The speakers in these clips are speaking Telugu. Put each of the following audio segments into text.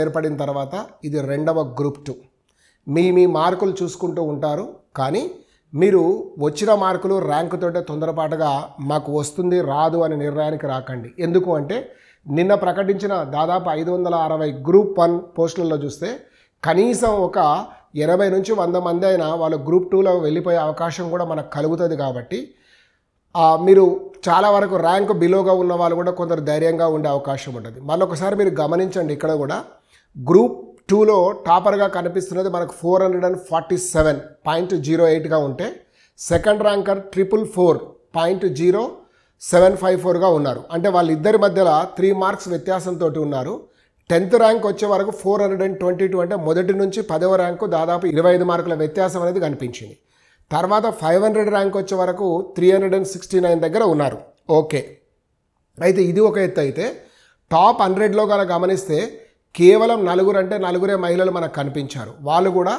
ఏర్పడిన తర్వాత ఇది రెండవ గ్రూప్ 2. మీ మార్కులు చూసుకుంటూ ఉంటారు. కానీ మీరు వచ్చిన మార్కులు ర్యాంకుతోటే తొందరపాటుగా మాకు వస్తుంది రాదు అనే నిర్ణయానికి రాకండి. ఎందుకు అంటే నిన్న ప్రకటించిన దాదాపు 560 గ్రూప్ 1 పోస్టులలో చూస్తే కనీసం ఒక 80 నుంచి 100 మంది అయినా వాళ్ళు గ్రూప్ 2లో వెళ్ళిపోయే అవకాశం కూడా మనకు కలుగుతుంది. కాబట్టి మీరు చాలా వరకు ర్యాంక్ బిలోగా ఉన్న వాళ్ళు కూడా కొందరు ధైర్యంగా ఉండే అవకాశం ఉంటుంది. మళ్ళొకసారి మీరు గమనించండి, ఇక్కడ కూడా గ్రూప్ 2లో టాపర్గా కనిపిస్తున్నది మనకు 447.08గా ఉంటే సెకండ్ ర్యాంకర్ 444.0754గా ఉన్నారు. అంటే వాళ్ళిద్దరి మధ్యలో 3 మార్క్స్ వ్యత్యాసంతో ఉన్నారు. 10th ర్యాంక్ వచ్చే వరకు 422, అంటే మొదటి నుంచి 10వ ర్యాంకు దాదాపు 25 మార్కుల వ్యత్యాసం అనేది కనిపించింది. తర్వాత 500 ర్యాంక్ వచ్చే వరకు 369 దగ్గర ఉన్నారు. ఓకే, అయితే ఇది ఒక ఎత్తు. అయితే టాప్ 100లో కనుక గమనిస్తే కేవలం 4 అంటే 4 మహిళలు మనకు కనిపించారు. వాళ్ళు కూడా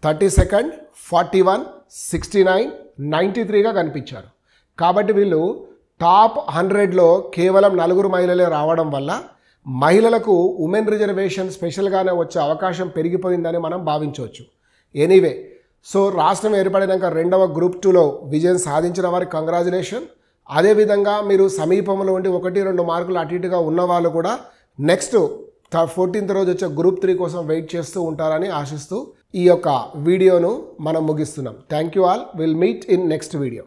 32nd, 41, 69, 93గా కనిపించారు. కాబట్టి వీళ్ళు టాప్ 100లో కేవలం 4 మహిళలే రావడం వల్ల మహిళలకు ఉమెన్ రిజర్వేషన్ స్పెషల్గానే వచ్చే అవకాశం పెరిగిపోయిందని మనం భావించవచ్చు. ఎనీవే, సో రాష్ట్రం ఏర్పడినాక రెండవ గ్రూప్ 2లో విజయం సాధించిన వారికి కంగ్రాచులేషన్. అదేవిధంగా మీరు సమీపంలో ఉండి 1-2 మార్కులు అటు ఇటుగా ఉన్న వాళ్ళు కూడా నెక్స్ట్ 14th రోజు వచ్చే గ్రూప్ 3 కోసం వెయిట్ చేస్తూ ఉంటారని ఆశిస్తూ ఈ యొక్క వీడియోను మనం ముగిస్తున్నాం. Thank you all. Will meet in next video.